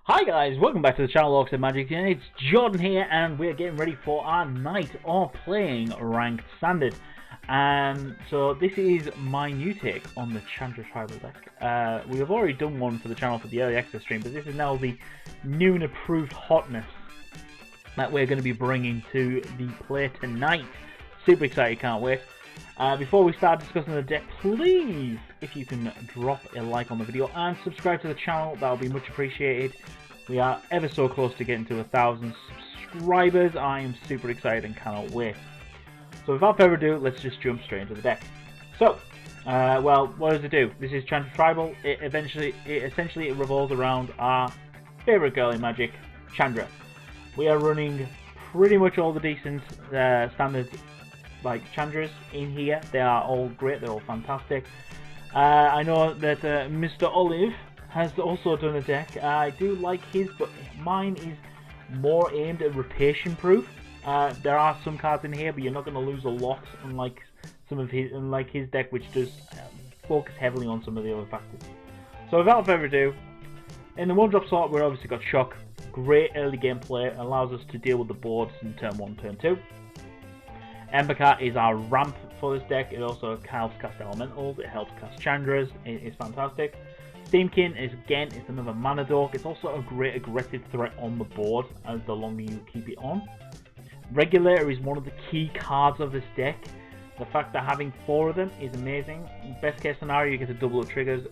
Hi guys, welcome back to the channel UKMtG, and it's Jordan here, and we're getting ready for our night of playing Ranked Standard. So this is my new take on the Chandra tribal deck. We have already done one for the channel for the early access stream, but this is now the new and approved hotness that we're going to be bringing to the play tonight. Super excited, can't wait. Before we start discussing the deck, please, if you can drop a like on the video and subscribe to the channel, that would be much appreciated. We are ever so close to getting to 1,000 subscribers. I am super excited and cannot wait. So without further ado, let's just jump straight into the deck. So, well, what does it do? This is Chandra Tribal. Essentially it revolves around our favourite girl in Magic, Chandra. We are running pretty much all the decent standard Chandras in here. They are all great, they're all fantastic. I know that Mr. Olive has also done a deck. I do like his, but mine is more aimed at rotation proof. There are some cards in here, but you're not going to lose a lot, unlike his deck, which does focus heavily on some of the other factors. So without further ado, in the 1-drop slot we've obviously got Shock. Great early game play, allows us to deal with the boards in turn 1, turn 2. Embercat is our ramp for this deck. It also helps cast elementals, it helps cast Chandras, it's fantastic. Steamkin is it's another mana dork. It's also a great aggressive threat on the board as the longer you keep it on. Regulator is one of the key cards of this deck. The fact that having 4 of them is amazing. Best case scenario, you get to double up triggers.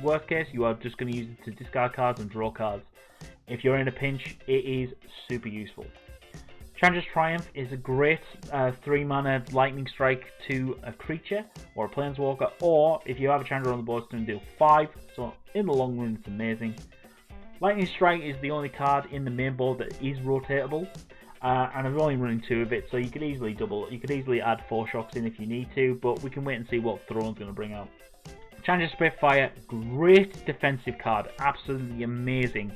Worst case, you are just going to use it to discard cards and draw cards. If you're in a pinch, it is super useful. Chandra's Triumph is a great 3-mana lightning strike to a creature or a planeswalker, or if you have a Chandra on the board, it's going to deal 5, so in the long run it's amazing. Lightning Strike is the only card in the main board that is rotatable, and I'm only running 2 of it, so you could easily add 4 shocks in if you need to, but we can wait and see what Throne's going to bring out. Chandra's Spitfire, great defensive card, absolutely amazing.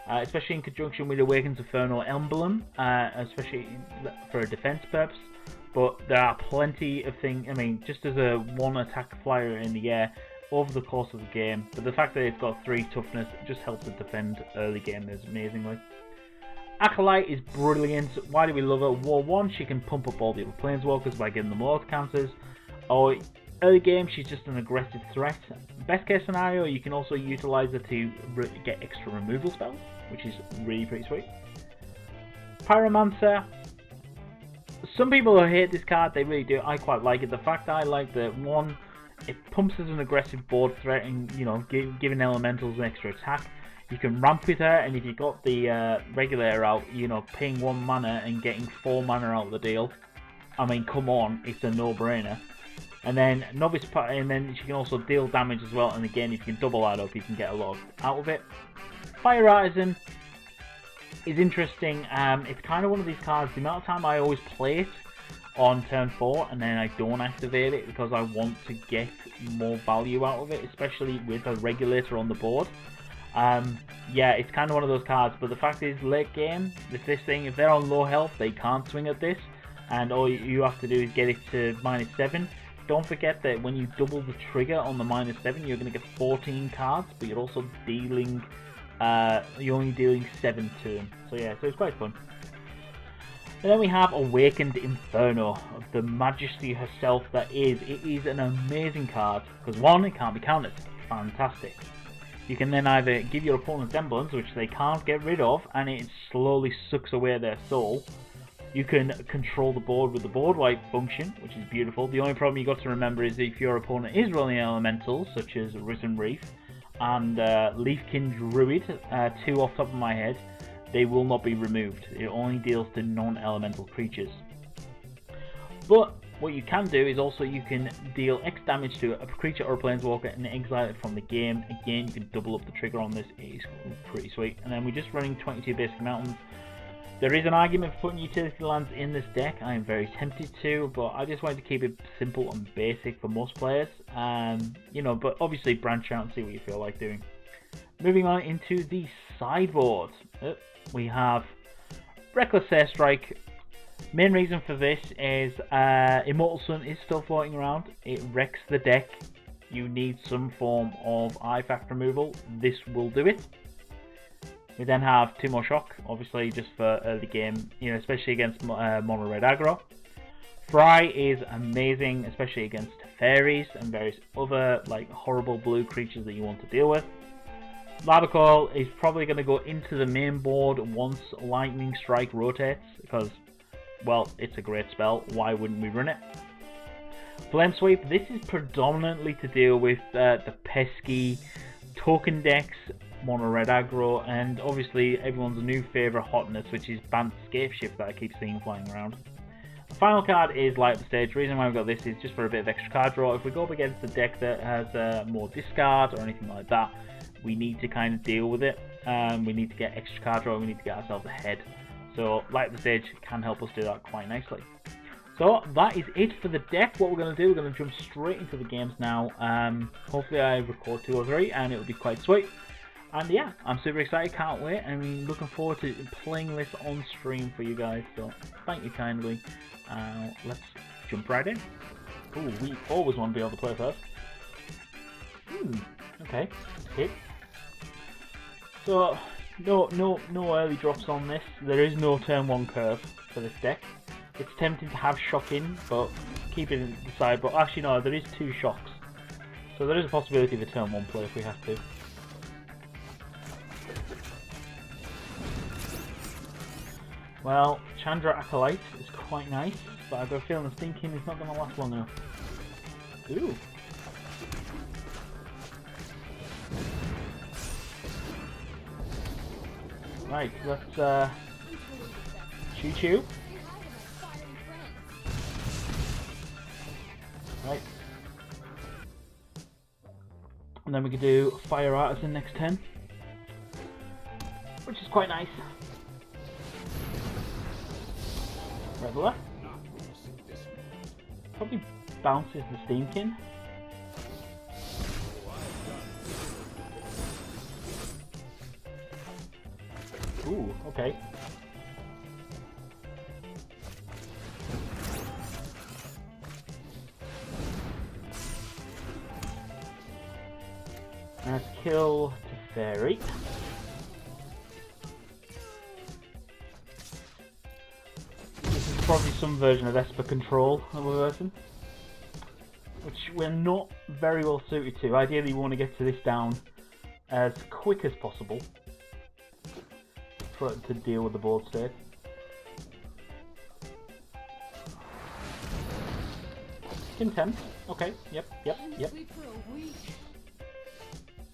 Especially in conjunction with Awaken's Inferno Emblem, especially for a defense purpose. But there are plenty of things, I mean, just as a 1 attack flyer in the air over the course of the game, but the fact that it's got 3 toughness just helps it defend early game amazingly. Acolyte is brilliant. Why do we love her? War 1, she can pump up all the other planeswalkers by giving them auto counters. Or early game, she's just an aggressive threat. Best case scenario, you can also utilize her to get extra removal spells, which is really pretty sweet. Pyromancer. Some people hate this card, they really do. I quite like it. The fact that I like that, 1, it pumps as an aggressive board threat and, you know, giving elementals an extra attack. You can ramp with her, and if you got the regulator out, you know, paying 1 mana and getting 4 mana out of the deal. I mean, come on, it's a no-brainer. And then and then she can also deal damage as well, and again, if you can double that up, you can get a lot out of it. Fire Artisan is interesting. It's kind of one of these cards, the amount of time I always play it on turn 4 and then I don't activate it because I want to get more value out of it, especially with a regulator on the board. Yeah, it's kind of one of those cards, but the fact is, late game, with this thing, if they're on low health, they can't swing at this, and all you have to do is get it to -7. Don't forget that when you double the trigger on the -7, you're going to get 14 cards, but you're also dealing, you're only dealing 7 to them. So yeah, so it's quite fun. And then we have Awakened Inferno, the majesty herself that is. It is an amazing card, because 1, it can't be countered. Fantastic. You can then either give your opponent's emblems, which they can't get rid of, and it slowly sucks away their soul. You can control the board with the board wipe function, which is beautiful. The only problem you got to remember is if your opponent is rolling elementals, such as Risen Reef and Leafkin Druid, 2 off the top of my head, they will not be removed. It only deals to non-elemental creatures. But what you can do is also you can deal X damage to a creature or a planeswalker and exile it from the game. Again, you can double up the trigger on this. It is pretty sweet. And then we're just running 22 basic mountains. There is an argument for putting utility lands in this deck. I am very tempted to, but I just wanted to keep it simple and basic for most players. You know, but obviously branch out and see what you feel like doing. Moving on into the sideboard, we have Reckless Airstrike. Main reason for this is Immortal Sun is still floating around. It wrecks the deck you need some form of artifact removal. This will do it. We then have 2 more shock, obviously just for early game, you know, especially against mono red aggro. Fry is amazing, especially against fairies and various other like horrible blue creatures that you want to deal with. Lava Coil is probably going to go into the main board once Lightning Strike rotates, because, well, it's a great spell. Why wouldn't we run it? Flame Sweep, this is predominantly to deal with the pesky token decks, mono red aggro, and obviously everyone's new favourite hotness, which is Bant Scapeshift that I keep seeing flying around. The final card is Light Up the Stage. The reason why I've got this is just for a bit of extra card draw. If we go up against a deck that has more discard or anything like that, we need to kind of deal with it. We need to get extra card draw, we need to get ourselves ahead. So Light Up the Stage can help us do that quite nicely. So that is it for the deck. What we're going to do, we're going to jump straight into the games now. Hopefully I record 2 or 3 and it will be quite sweet. And yeah, I'm super excited, can't wait. I mean, looking forward to playing this on stream for you guys. So thank you kindly. Let's jump right in. Ooh, we always want to be able to play first. Okay, hit. So no early drops on this. There is no turn 1 curve for this deck. It's tempting to have shock in, but keep it in the side. But actually no, there is 2 shocks. So there is a possibility of a turn 1 play if we have to. Well, Chandra Acolyte is quite nice, but I've got a feeling the Stinking is not going to last long enough. Ooh. Right, let's choo-choo. Right. And then we could do Fire Artisan next turn, which is quite nice. Reveler. Probably bounces the Steamkin. Ooh, okay. Let's kill to Fairy. This is probably some version of Esper Control that we're versing, which we're not very well suited to. Ideally we want to get to this down as quick as possible to deal with the board state. Contempt. Okay. Yep.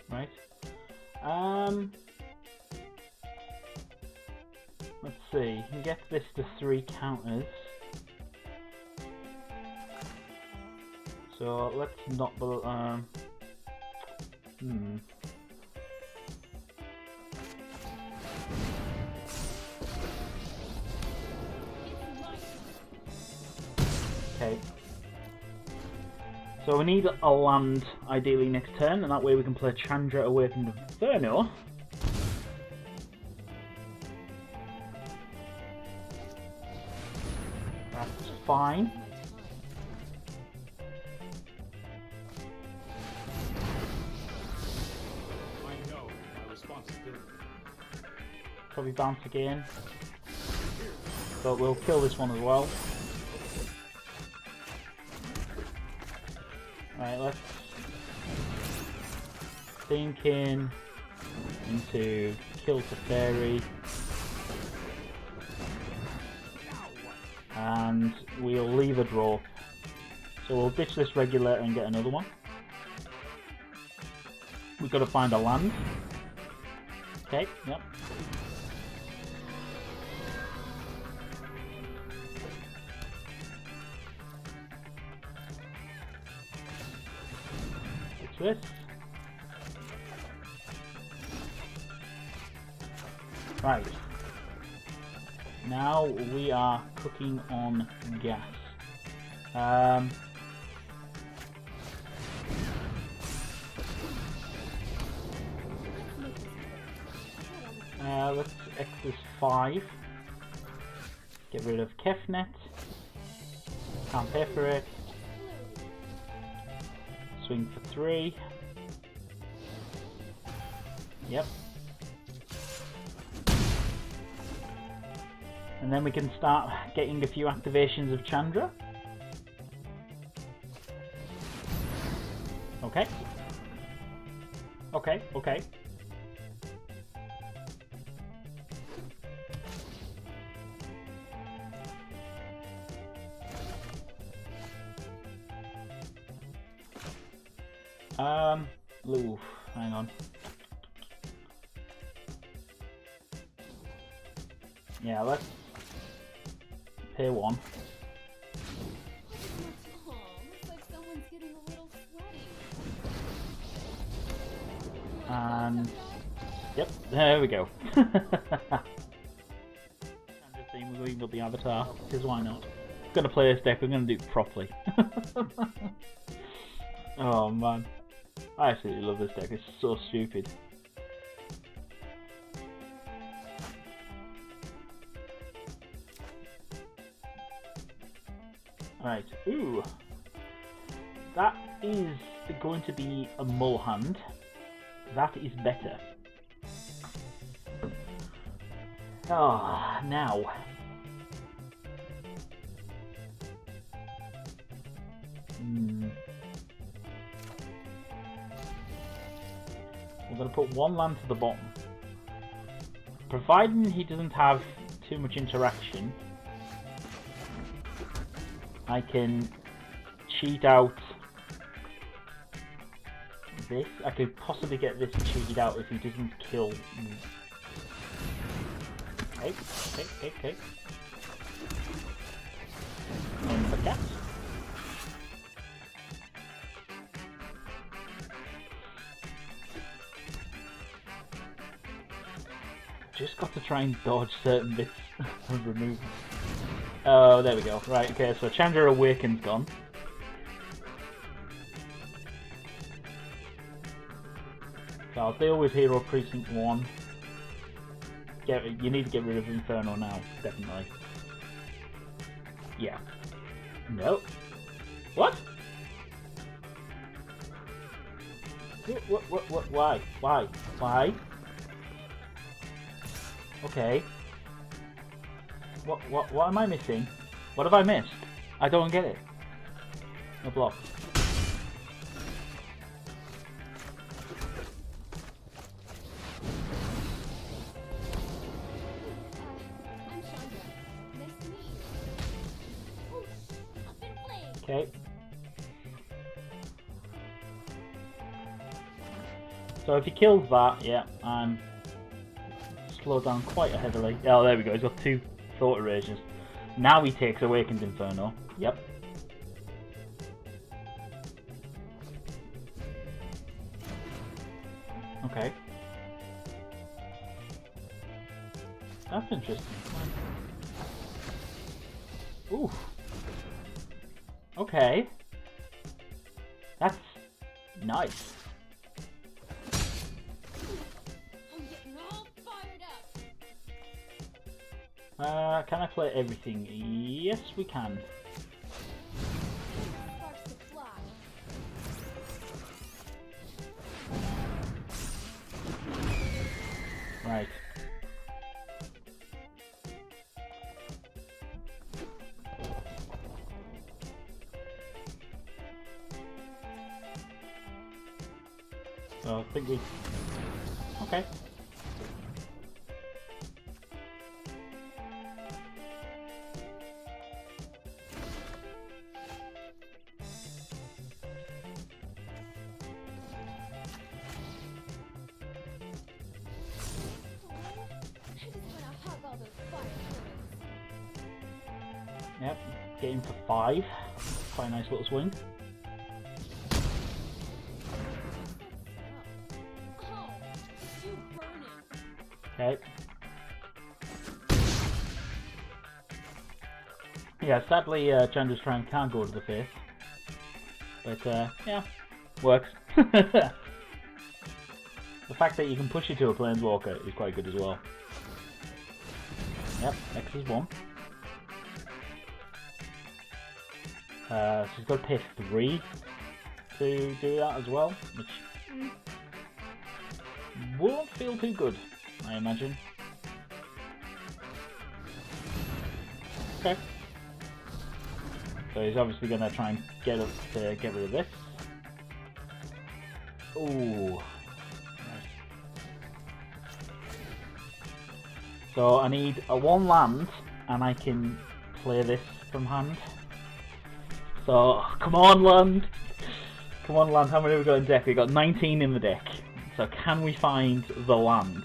Right. Let's see. You can get this to 3 counters. So let's not. Okay. So we need a land ideally next turn, and that way we can play Chandra Awakened Inferno. That's fine. I know my responsibility. Probably bounce again. But we'll kill this one as well. Right, let's think into kill to Fairy, and we'll leave a draw. So we'll ditch this Regulator and get another one. We've got to find a land. Okay, yep. This. Right. Now we are cooking on gas. Let's X this 5. Get rid of Kefnet. Can't pay for it. Swing for 3. Yep. And then we can start getting a few activations of Chandra. Okay. Okay, okay. Oof, hang on. Yeah, let's pay 1. Looks like someone's getting a little sweaty. And yep, there we go. I'm just saying we're going up the avatar, because why not? I'm gonna play this deck, we're gonna do it properly. Oh man. I absolutely love this deck, it's so stupid. Right, ooh. That is going to be a mull hand. That is better. Ah, now. We're going to put 1 land to the bottom. Providing he doesn't have too much interaction, I can cheat out this. I could possibly get this cheated out if he doesn't kill me. Okay. And the cat. Just got to try and dodge certain bits of removal. Oh, there we go. Right, okay, so Chandra Awaken's gone. So I'll deal with Hero Precinct 1. You need to get rid of Inferno now, definitely. Yeah. No. What? What? Why? Okay. What am I missing? What have I missed? I don't get it. No block. I'm Chandra. Nice to meet you. Whoosh! Up in flames! Okay. So if he kills that, yeah, I'm slowed down quite heavily. Oh, there we go. He's got 2 Thought Erasures. Now he takes Awakened Inferno. Yep. Okay. That's interesting. Ooh. Okay. That's nice. I'm getting all fired up. Can I play everything? Yes, we can. Sparks to fly. Right. So I think we... Okay. I just wanna hug all those fire turrets. Yep. Get him for 5. Quite a nice little swing. Oh, you burning. Okay. Yeah, sadly, Chandra's Shrine can't go to the face. But, yeah, works. The fact that you can push it to a Planeswalker is quite good as well. Yep, X is 1. So he's got to pay 3. to do that as well, which won't feel too good, I imagine. Okay. So he's obviously going to try and get up to get rid of this. Ooh. Nice. So I need a 1 land, and I can play this from hand. So, come on land! Come on land, how many have we got in deck? We've got 19 in the deck. So can we find the land?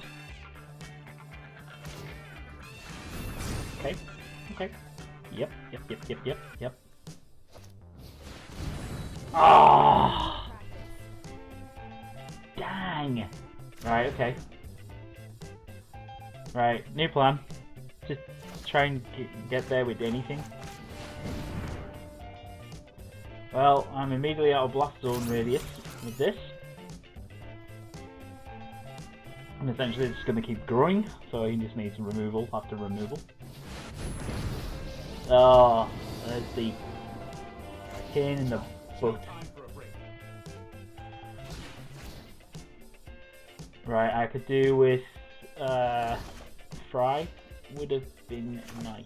Okay, okay. Yep. Ah! Dang! Right, okay. Right, new plan. Just try and get there with anything. Well, I'm immediately out of blast zone radius with this. And essentially it's going to keep growing, so he just needs removal after removal. Oh, there's the pain in the butt. Right, I could do with Fry, would have been nice.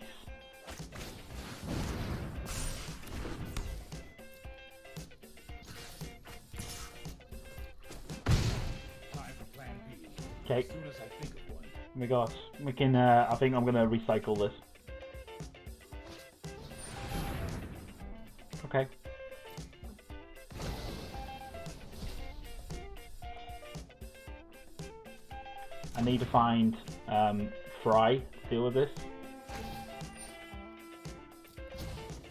Okay. As soon as I think of one. Oh my gosh, we can. I think I'm gonna recycle this. Okay. I need to find Fry to deal with this.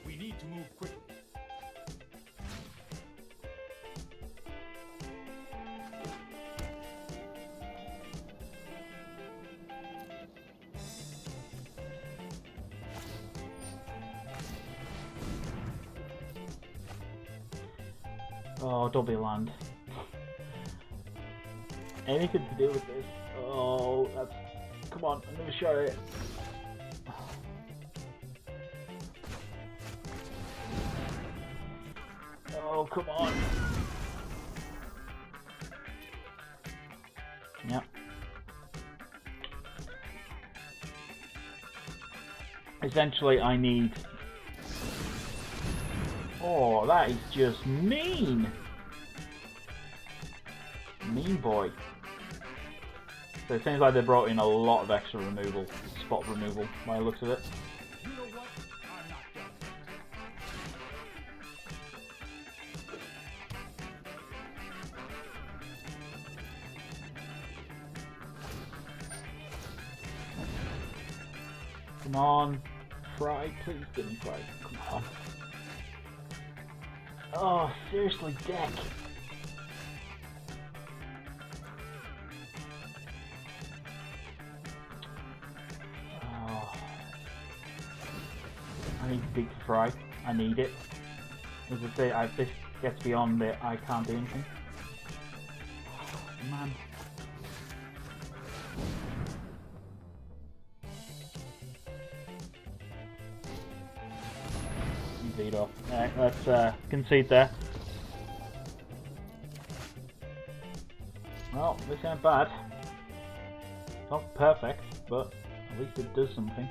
We need to move quickly. Oh, don't be land. Anything to do with this. Oh, that's... Come on, I'm gonna show it. Oh, come on. Yep. Essentially, I need... Oh, that is just mean! Mean boy. So it seems like they brought in a lot of extra removal, spot removal, by the looks of it. You know what? I'm not done. Come on, Fry, please give me Fry. Come on. Oh, seriously, deck. Oh. I need to dig to Fry. I need it. As I say, this gets beyond it. I can't do anything. Oh, man. Veto. Alright, let's concede there. Well, this ain't bad. Not perfect, but at least it does something.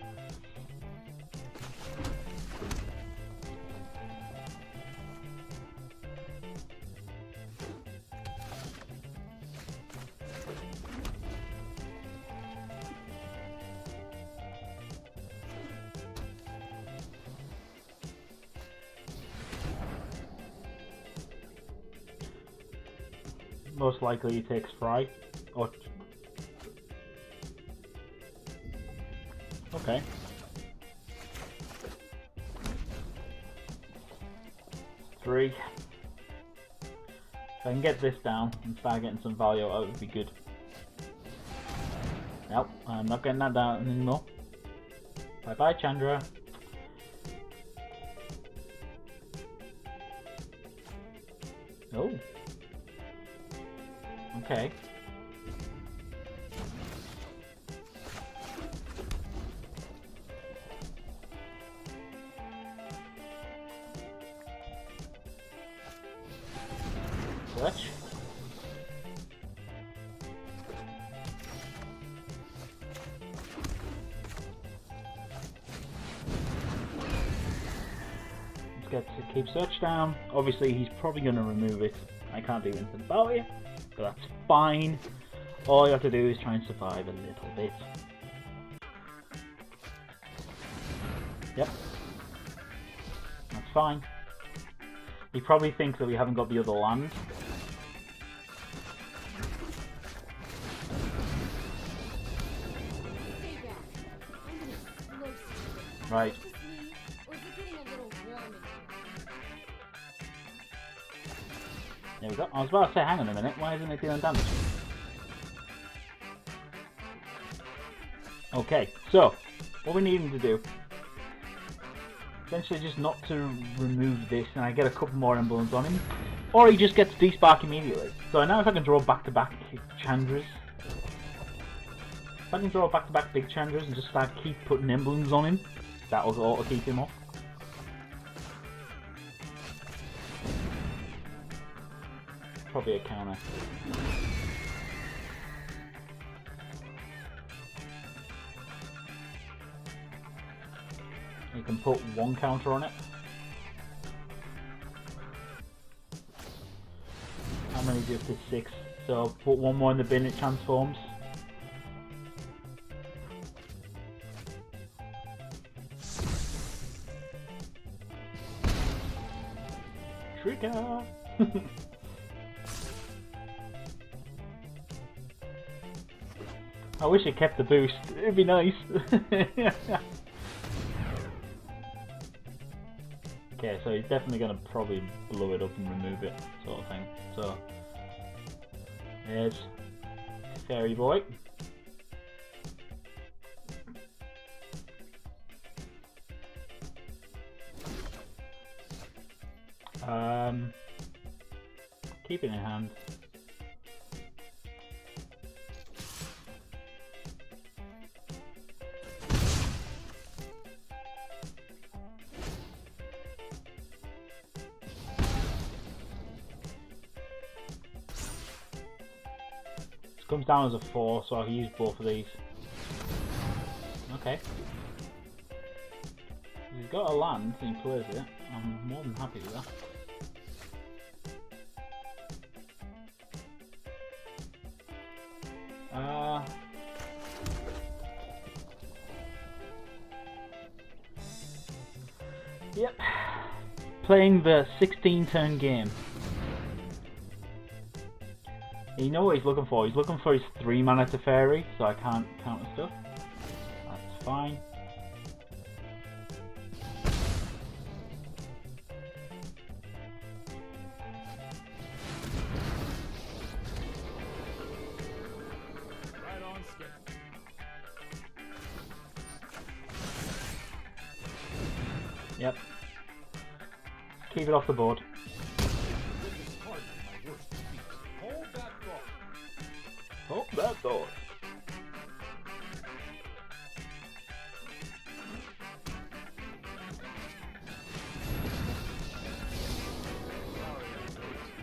Most likely he takes Fry. Or... Okay. Three. If I can get this down and start getting some value out, it would be good. Nope, I'm not getting that down anymore. Bye bye, Chandra. Oh. Okay. get to keep search down. Obviously, he's probably going to remove it. I can't do anything about it, but that's fine. All you have to do is try and survive a little bit. Yep. That's fine. He probably thinks that we haven't got the other land. Stay back. I'm gonna slow steam it. Right. Is this me, or is it getting a little warm in here? There we go. I was about to say, hang on a minute, why isn't it dealing damage? Okay, so, what we need him to do, essentially just not to remove this, and I get a couple more emblems on him, or he just gets despark immediately. So now if I can draw back-to-back Chandras, if I can draw back-to-back big Chandras and just start keep putting emblems on him, that will auto keep him off. Probably a counter. You can put one counter on it. How many do you have to 6? So put one more in the bin, it transforms. Trigger! I wish it kept the boost, it'd be nice. Okay, so he's definitely going to probably blow it up and remove it, sort of thing. So, there's Fairy Boy. Keep it in hand. Comes down as a 4, so I can use both of these. Okay. He's got a land and he plays it. I'm more than happy with that. Yep. Playing the 16-turn game. You know what he's looking for? He's looking for his 3 mana to fairy, so I can't counter stuff. That's fine. Right on schedule. Yep. Keep it off the board. This is hardly my worst defeat. Hold that thought. Oh, that thought.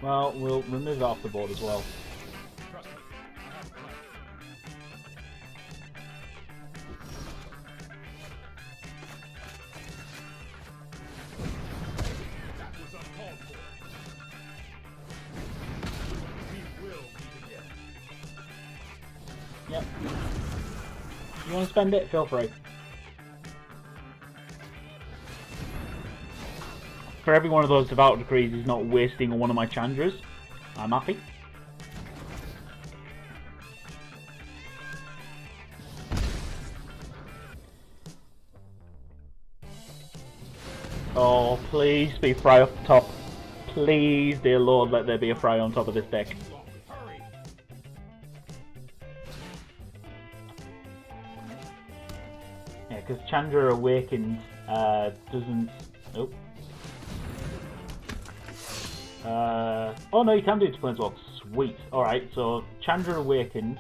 Well, we'll remove that off the board as well. Trust me, I have a plan. That was uncalled for. We will meet again. Yep. You want to spend it? Feel free. For every one of those devout decrees is not wasting on one of my Chandras, I'm happy. Oh, please be Fry up top. Please, dear Lord, let there be a Fry on top of this deck. Hurry. Yeah, because Chandra Awakened doesn't... Nope. Oh no, you can do it to Planeswalk. Sweet. Alright, so Chandra Awakened.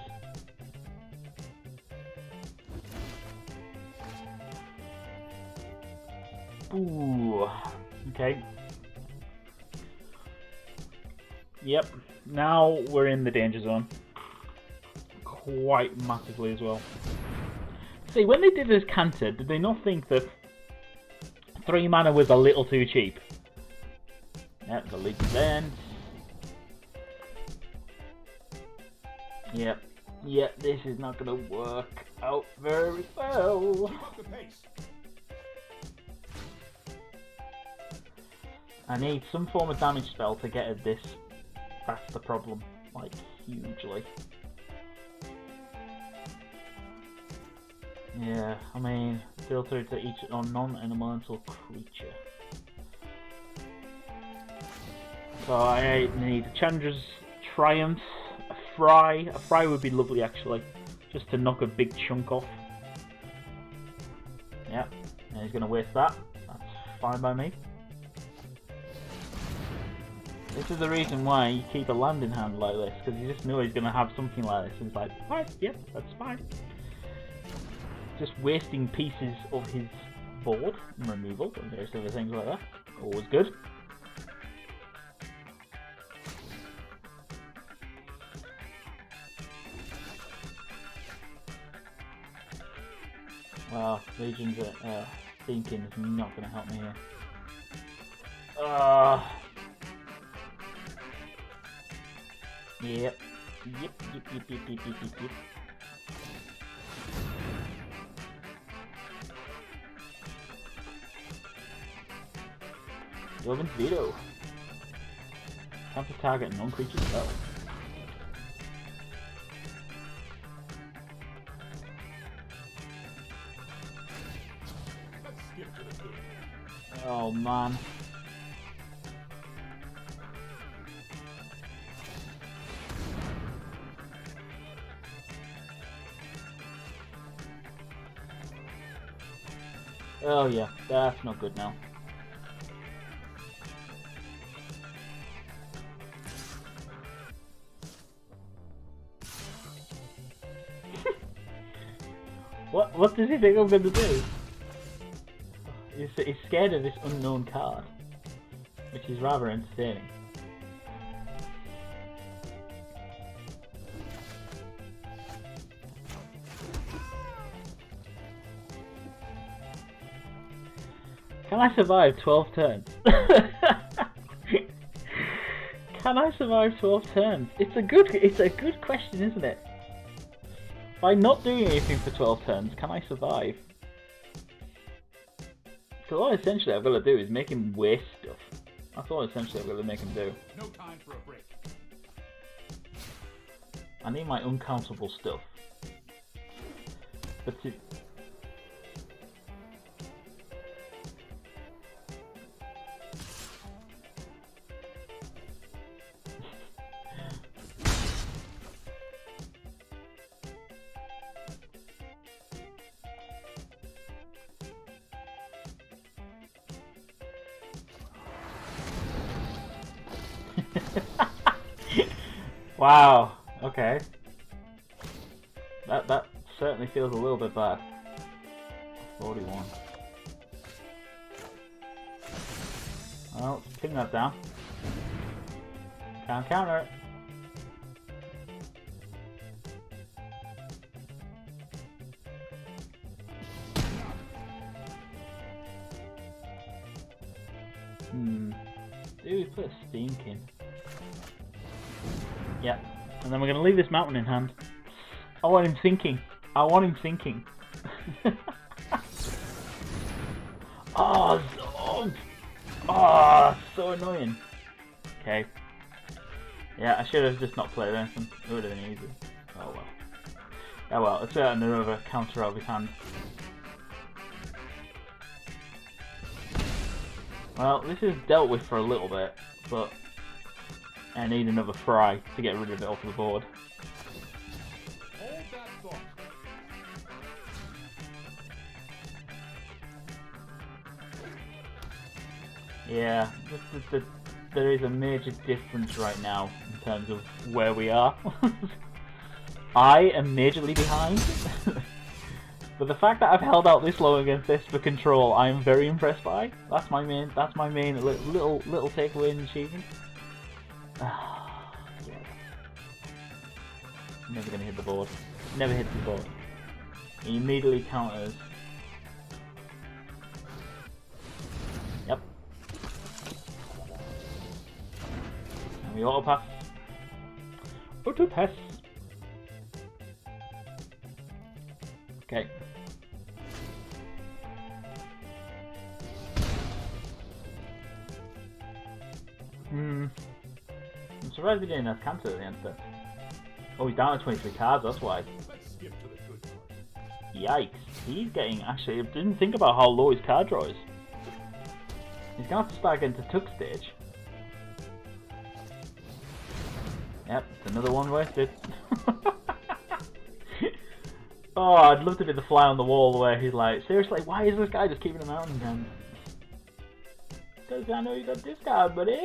Ooh. Okay. Yep. Now we're in the danger zone. Quite massively as well. See, when they did this canter, did they not think that 3 mana was a little too cheap? Yep, the leak vent. Yep. Yep, this is not gonna work out very well. Keep up the pace. I need some form of damage spell to get at this. That's the problem. Like, hugely. Yeah, I mean, deal 3 to each non-elemental creature. So I need Chandra's Triumph, a Fry. A Fry would be lovely actually, just to knock a big chunk off. Yep, and he's going to waste that. That's fine by me. This is the reason why you keep a land in hand like this, because you just know he's going to have something like this, and it's like, alright, yep, that's fine. Just wasting pieces of his board and removal and various other things like that. Always good. Well, Legion's thinking is not going to help me here. Yep. Yep. Sylvan's Veto. Can't target a non-creature spell. Let's skip to the good. Oh man. Oh yeah, that's not good now. What does he think I'm going to do? He's scared of this unknown card, which is rather entertaining. Can I survive 12 turns? Can I survive 12 turns? It's a good question, isn't it? By not doing anything for 12 turns, can I survive? Because all essentially I've got to do is make him waste stuff. That's all essentially I've got to make him do. No time for a break. I need my uncountable stuff. But to... Wow, okay. That certainly feels a little bit bad. 41. Well, let's pin that down. Can't counter it. Do we put a Steam King? Yeah, and then we're going to leave this mountain in hand. I want him thinking. Oh, so annoying. Okay. Yeah, I should have just not played anything. It would have been easy. Oh well. Oh well, let's get another counter out of his hand. Well, this is dealt with for a little bit, but I need another Fry to get rid of it off the board. Hold that thought. Yeah, there is a major difference right now in terms of where we are. I am majorly behind, but the fact that I've held out this long against this for control, I am very impressed by. That's my main little takeaway in achievement. Never gonna hit the board. Never hits the board. He immediately counters. Yep. We auto pass. Auto pass. Okay. I'm surprised he didn't have cancer at the end of it. Oh, he's down to 23 cards, that's why. Let's skip to the good part. Yikes. He's getting, actually, I didn't think about how low his card draw is. He's going to have to start getting to Tixs stage. Yep, it's another one wasted. Oh, I'd love to be the fly on the wall where he's like, seriously, why is this guy just keeping him out again? Because I know you got this card, buddy.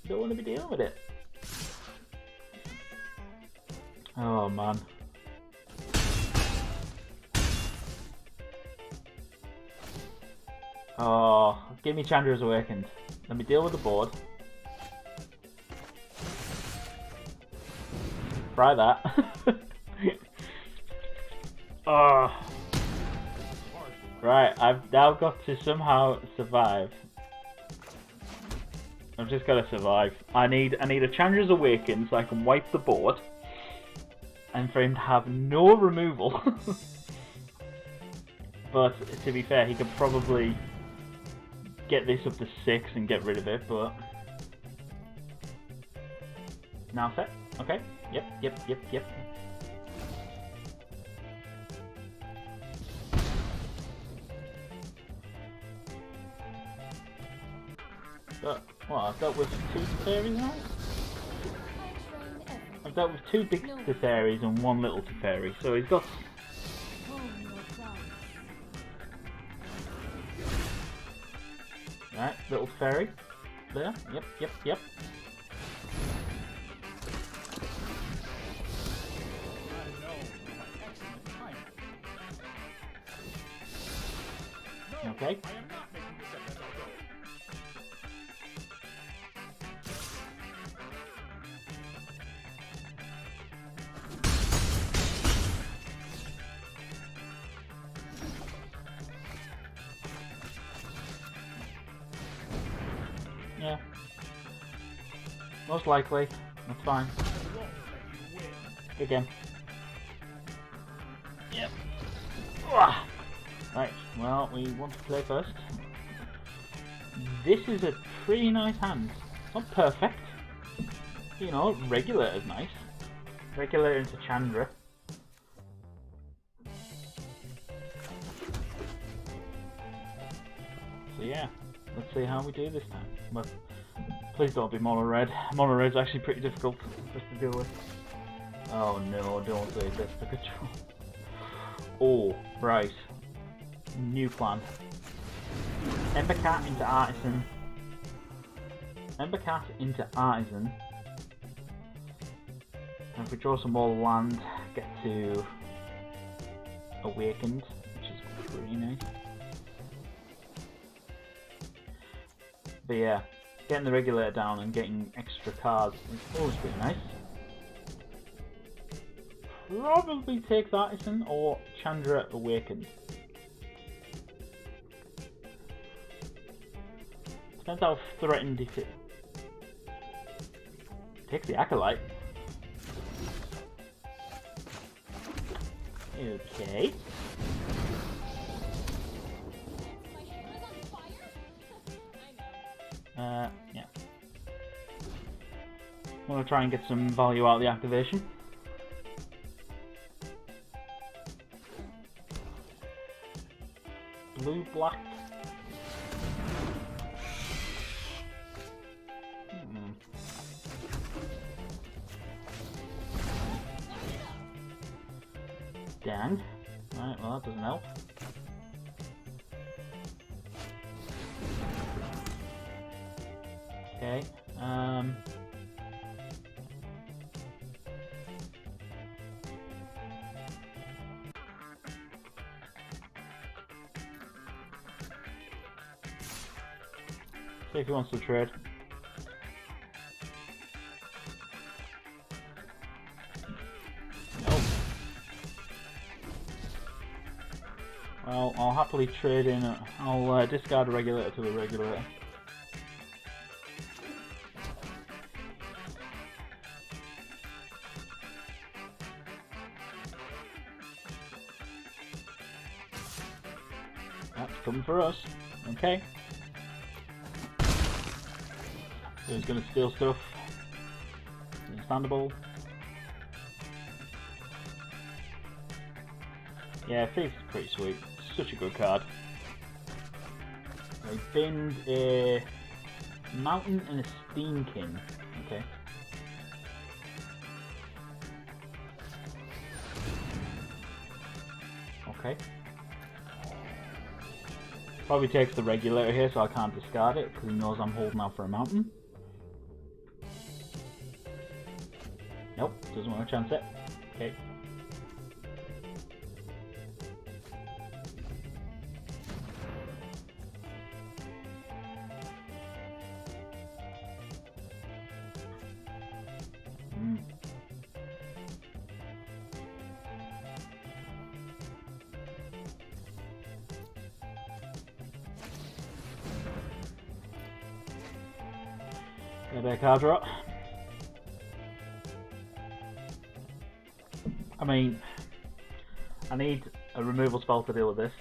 Don't want to be dealing with it. Oh, man. Oh, give me Chandra's Awakened. Let me deal with the board. Try that. Oh. Right, I've now got to somehow survive. I've just got to survive. I need a Chandra's Awakened so I can wipe the board, and for him to have no removal. But to be fair, he could probably get this up to 6 and get rid of it. But now set. Okay. Yep. But, well, I've dealt with 2 Teferis now? I've dealt with 2 big Teferis and 1 little Teferi, so he's got... Right, little Teferi. There, yep. Okay. I am not making this up as I go. Yeah. Most likely. That's fine. Good game. Yep. Ugh. Right, well, we want to play first. This is a pretty nice hand. It's not perfect. You know, Regulator's nice. Regulator into Chandra. So yeah, let's see how we do this time. But please don't be mono red. Mono red's actually pretty difficult for us to deal with. Oh no, don't say this for control. Oh, right. New plan. Embercat into Artisan. Embercat into Artisan. And if we draw some more land, get to Awakened, which is pretty nice. But yeah, getting the Regulator down and getting extra cards is always pretty nice. Probably takes Artisan or Chandra Awakened. Depends how threatened it takes the Acolyte. Okay. Yeah. I want to try and get some value out of the activation. Blue, black. Dang. Right, well that doesn't help. Okay, see if he wants to trade. Nope. Well, I'll happily trade in. I'll discard a Regulator to a Regulator. That's coming for us. Okay. So he's gonna steal stuff. Understandable. Yeah, Thief's pretty sweet. Such a good card. I binned a mountain and a steam king. Okay. Okay. Probably takes the regulator here, so I can't discard it because he knows I'm holding out for a mountain. Nope, doesn't want to chance it. Okay. Get a card draw. I mean, I need a removal spell to deal with this.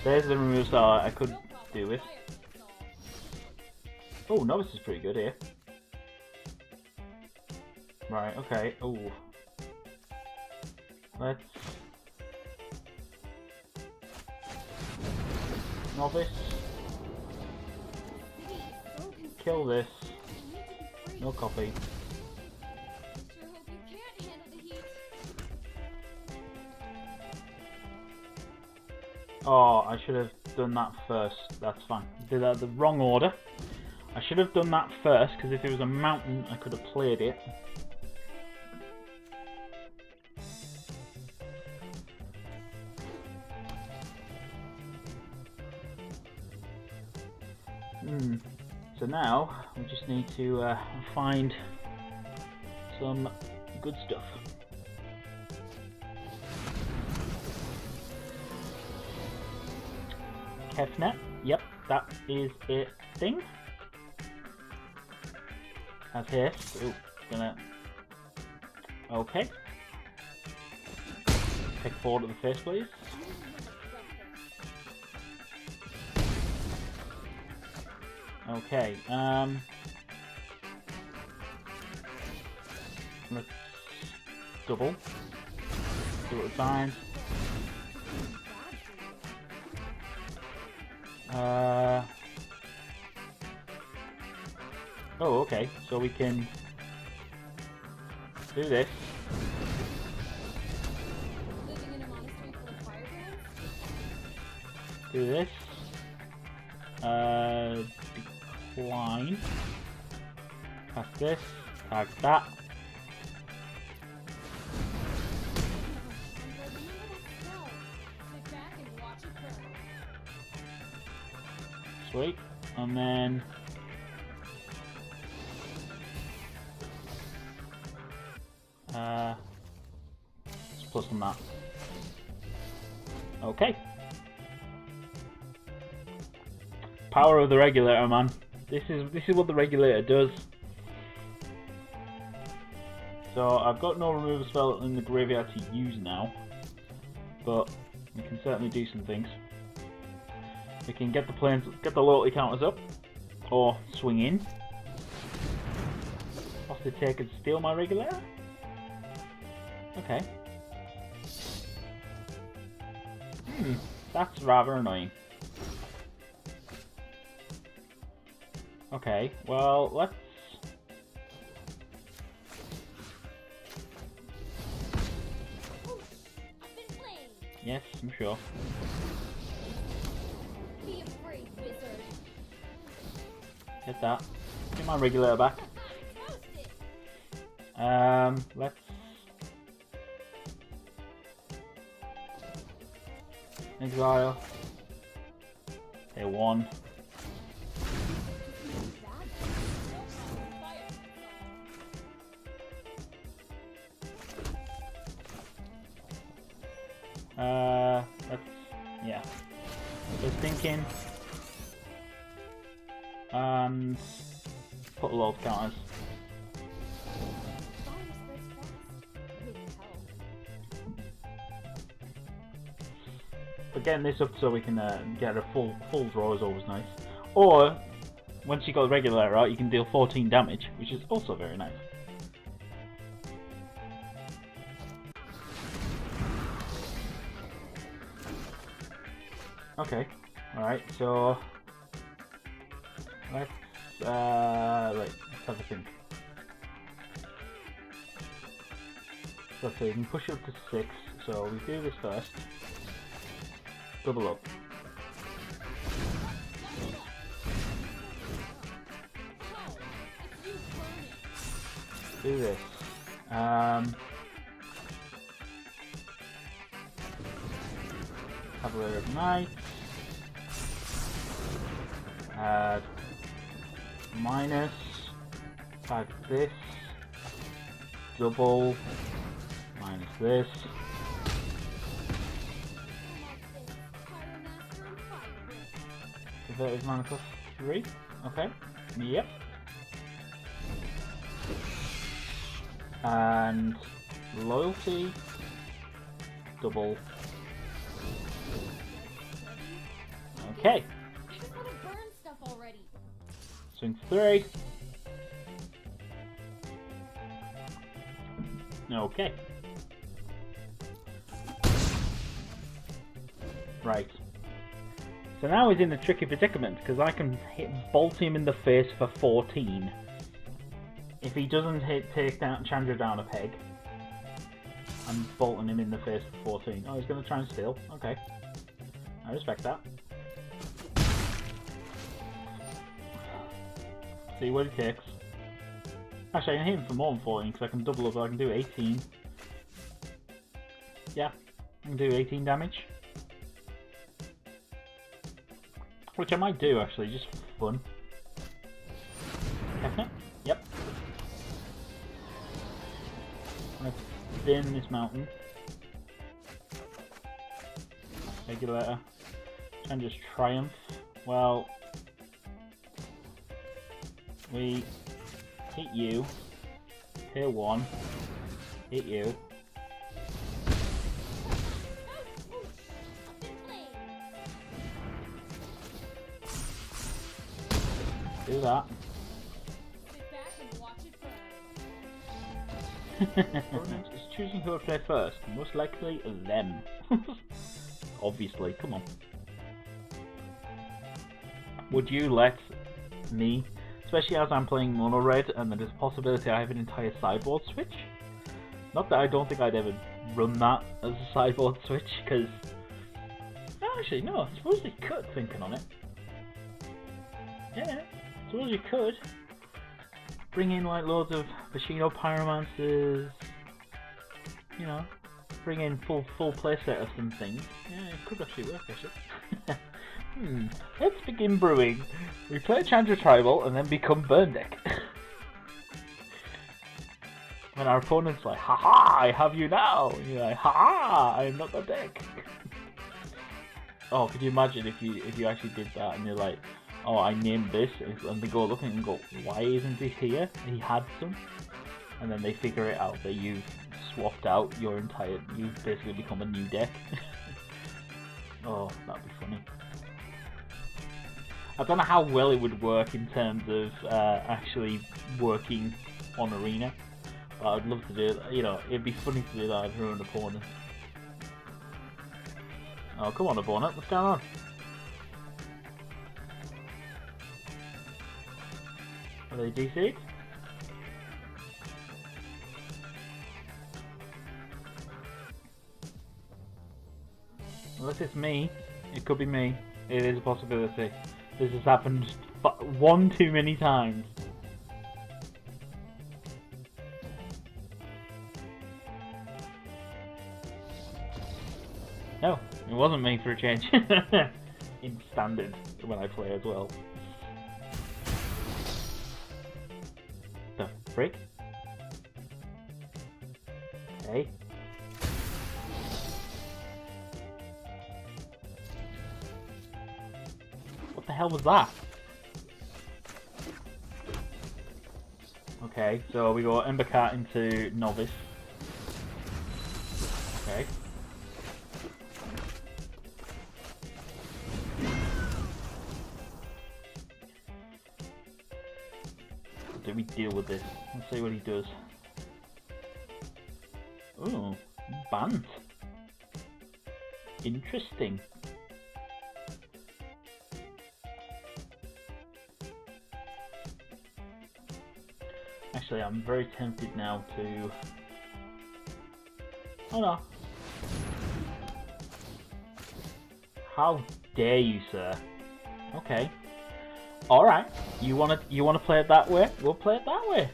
There's the removal spell I could do with. Oh, Novice is pretty good here. Right, okay. Oh. Let's... Novice. Kill this. No copy. Sure hope you can't handle the heat. Oh, I should have done that first. That's fine. Did that the wrong order. I should have done that first, because if it was a mountain, I could have played it. So now, we just need to find some good stuff. Kefnet, yep, that is a thing. Has haste. Ooh, gonna. Okay. Take 4 to the face, please. Okay, let's double. Do it fine. Oh, okay, so we can do this. Living in a monastery full of firebrands? Do this. Decline. Cast this. Tag that. Sit back and watch it burn. Sweet. And then let's plus on that. Okay. Power of the regulator, man. This is what the regulator does. So I've got no removal spell in the graveyard to use now, but we can certainly do some things. We can get the loyalty counters up, or swing in. Possibly take and steal my regulator. Okay. That's rather annoying. Okay, well, let's... I've been playing. Yes, I'm sure. Be afraid, wizard. Get that. Get my regulator back. Toast it. Let's... Exile. Okay, 1. Let's, yeah. Just thinking, and put load counters. Fire spreads fast. With help. getting this up so we can get a full draw is always nice. Or once you got the regular out, you can deal 14 damage, which is also very nice. Okay, alright, so let's let's have a think. So you can push it up to 6, so we do this first. Double up. Do this. Cavalier of Knights. Add minus. Add this. Double. Minus this. Converted mana plus 3. Okay. Yep. And loyalty. Double. Okay. Just want to burn stuff already. Swing 3. Okay. Right. So now he's in a tricky predicament because I can bolt him in the face for 14. If he doesn't take down Chandra down a peg, I'm bolting him in the face for 14. Oh, he's going to try and steal. Okay. I respect that. See what it takes. Actually, I can hit him for more than 14 because I can double up. I can do 18. Yeah, I can do 18 damage. Which I might do actually, just for fun. Definite? Yep. Let's spin this mountain. Regulator. And just triumph. Well, we hit you. Hit 1. Hit you. Do that. Sit back and watch it burn. Opponent is choosing who to play first. Most likely them. Obviously, come on. Would you let me, especially as I'm playing mono red and there's a possibility I have an entire sideboard switch? Not that I don't think I'd ever run that as a sideboard switch, because actually no, I suppose you could, thinking on it. Yeah. I suppose you could bring in like loads of Machino Pyromancers, you know, bring in full playset of some things. Yeah, it could actually work actually. Let's begin brewing. We play Chandra Tribal and then become Burn Deck. When our opponent's like, haha, I have you now, and you're like, haha, I'm not the deck. Oh, could you imagine if you actually did that and you're like, oh, I named this, and they go looking and go, why isn't this here? He had some, and then they figure it out that you've swapped out your entire, you've basically become a new deck. Oh, that'd be funny. I don't know how well it would work in terms of actually working on Arena, but I'd love to do it. You know, it'd be funny to do that through an opponent. Oh, come on, opponent, what's going on? Are they DC'd? Unless it's me, it could be me. It is a possibility. This has happened one too many times. No, it wasn't me for a change. In standard, when I play as well. The frick? Okay. What the hell was that? Okay, so we go Ember Cat into Novice. Okay. do we deal with this? Let's see what he does. Ooh, banned. Interesting. Actually, I'm very tempted now to... Oh no. How dare you, sir? Okay. Alright. You wanna play it that way? We'll play it that way.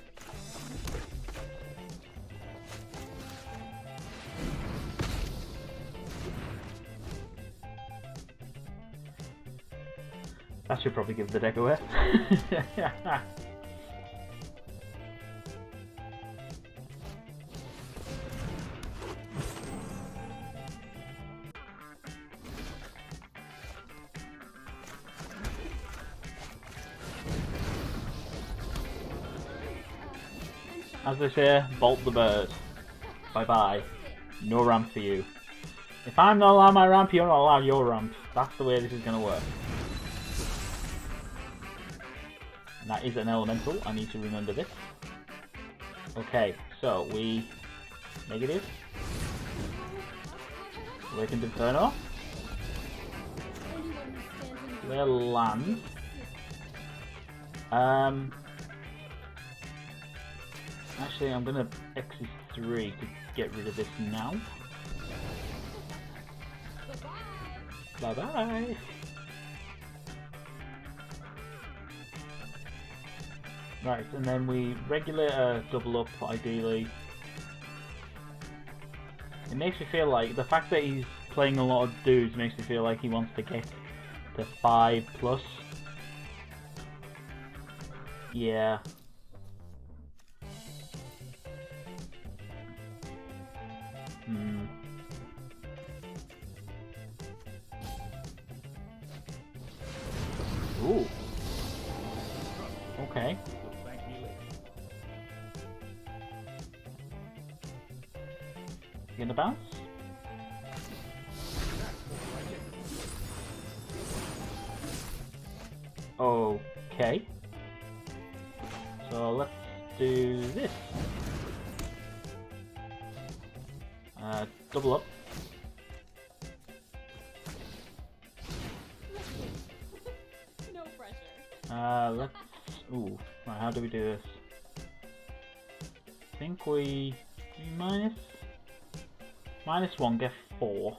That should probably give the deck away. As they say, bolt the bird. Bye bye. No ramp for you. If I'm not allowed my ramp, you're not allowed your ramp. That's the way this is going to work. And that is an elemental. I need to remember this. Okay, so we... Negative. Awakened Inferno. Clear land. Actually, I'm gonna exit 3 to get rid of this now. Bye bye. Right, and then we regulate a double up ideally. It makes me feel like the fact that he's playing a lot of dudes makes me feel like he wants to get to 5+. Yeah. Ooh. Okay. Gonna bounce? Okay. So let's do this. Double up. No pressure. Let's... Ooh. Right, how do we do this? I think we... -1, get 4.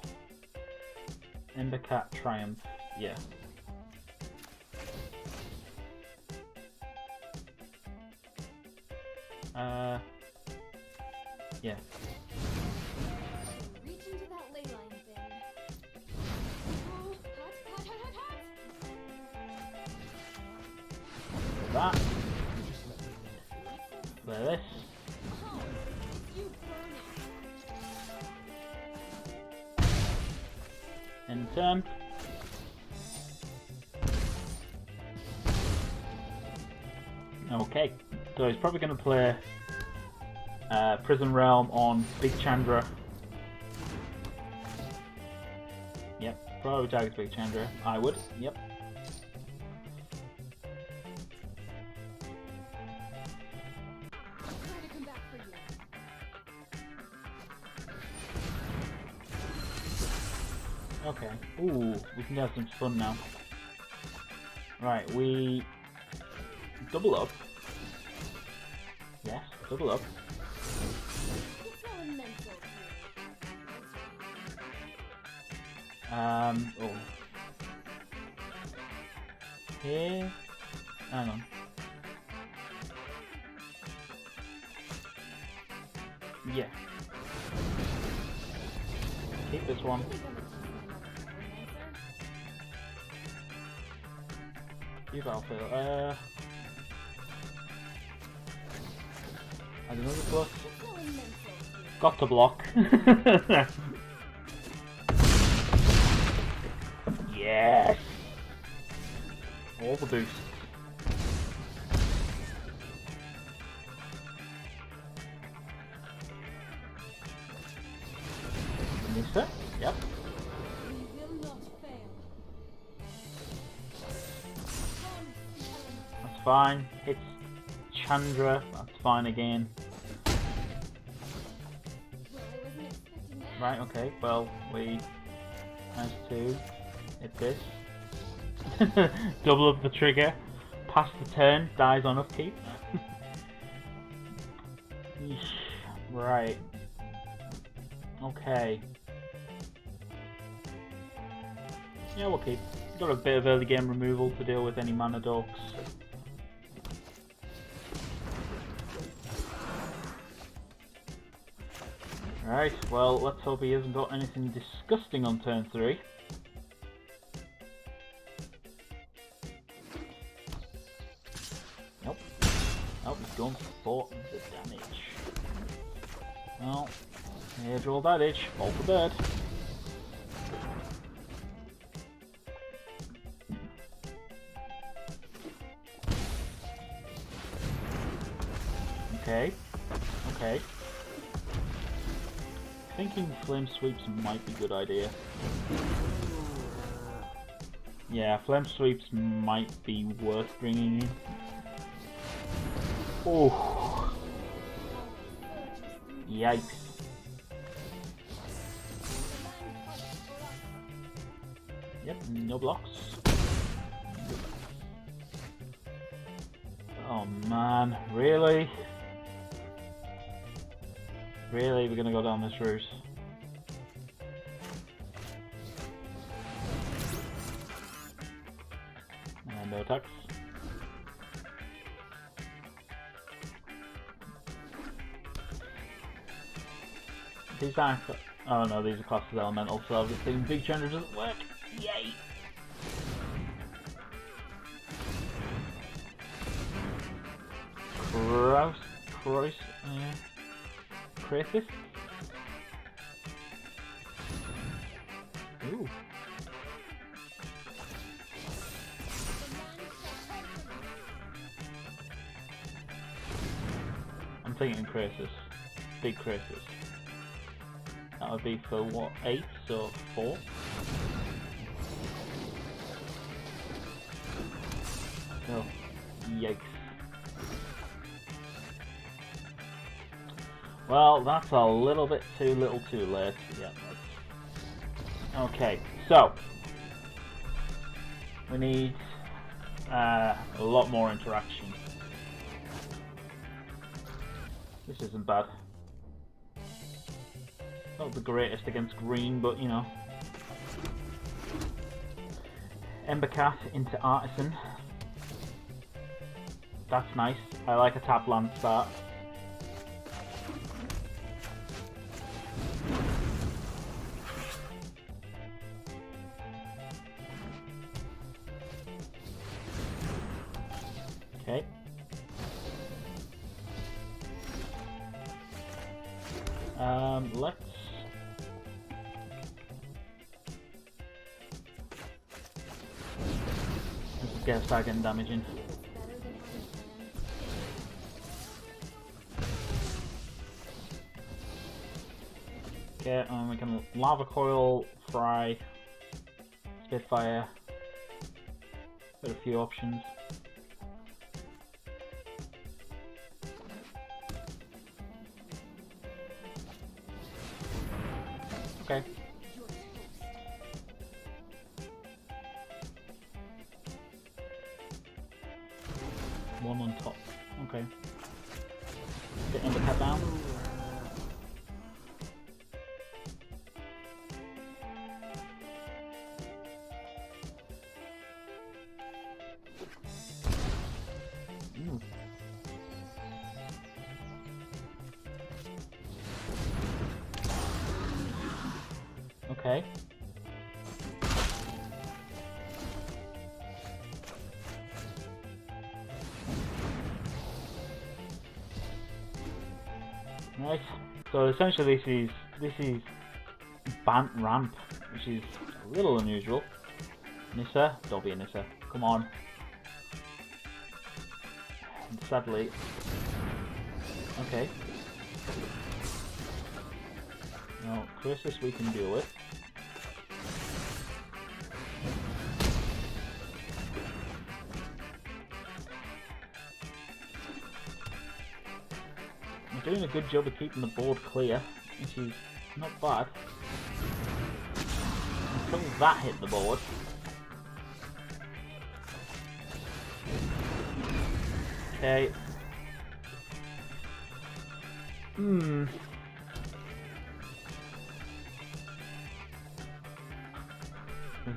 Embercat Triumph. Yeah. Yeah. Reach into that ley line thing. Oh, hot. That. Play this. Oh, you burn it. End turn. Okay, so he's probably going to play Prison Realm on Big Chandra. Yep, probably targets Big Chandra. I would, yep. I'll try to come back for you. Okay, ooh, we can have some fun now. Right, we double up. Yes, double up. It's elemental Oh. Here. Hang on. Yeah. Keep this one. You battlefield. And another plus. Got to block. Yes! All the boosts. Miss it? Yep. We will not fail. That's fine. It's Chandra, that's fine again. Well, I wasn't expecting that. Right, okay, well, we has to hit this. Double up the trigger, pass the turn, dies on upkeep. Eesh, right. Okay. Yeah, we'll keep. Got a bit of early game removal to deal with any mana dogs. Right, well, let's hope he hasn't got anything disgusting on turn 3. Nope. Nope, he's going for the damage. Well, here's roll damage. Fall for bird. Okay. Okay. Thinking flame sweeps might be a good idea. Yeah, flame sweeps might be worth bringing in. Oh, yikes! Yep, no blocks. Oh man, really? Really, we're gonna go down this route. And no attacks. These aren't. Oh no, these are classed as elemental, so obviously Big Chandra doesn't work. Yay! Crisis? Ooh. I'm thinking crisis. Big crisis. That would be for what, 8, so 4? Oh, yikes. Well, that's a little bit too little too late. Yeah, that's... Okay, so we need a lot more interaction. This isn't bad. Not the greatest against green, but you know. Embercat into Artisan. That's nice. I like a tap land start. Okay. Let's get start getting damage in. Okay, we can lava coil, fry, spitfire. Got a few options. Okay. One on top. Okay. Get Embercat down. Okay. Right. So essentially this is Bant Ramp, which is a little unusual. Nissa, don't be a Nissa. Come on. And sadly. Okay. No, Crisis we can deal with. doing a good job of keeping the board clear, which is not bad. Until that hit the board. Okay.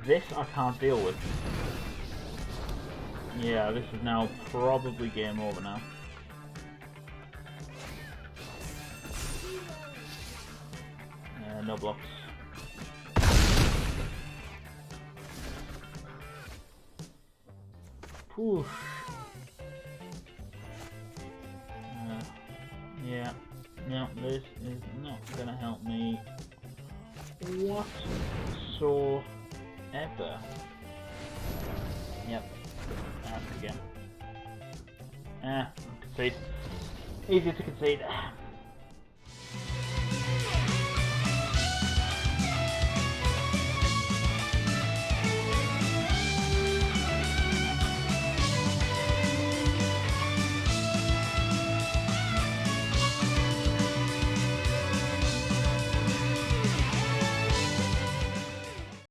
This I can't deal with. Yeah, this is now probably game over now. No blocks. Whew. Yeah. No, this is not gonna help me whatsoever. Yep. Ask again. Concede. Easier to concede.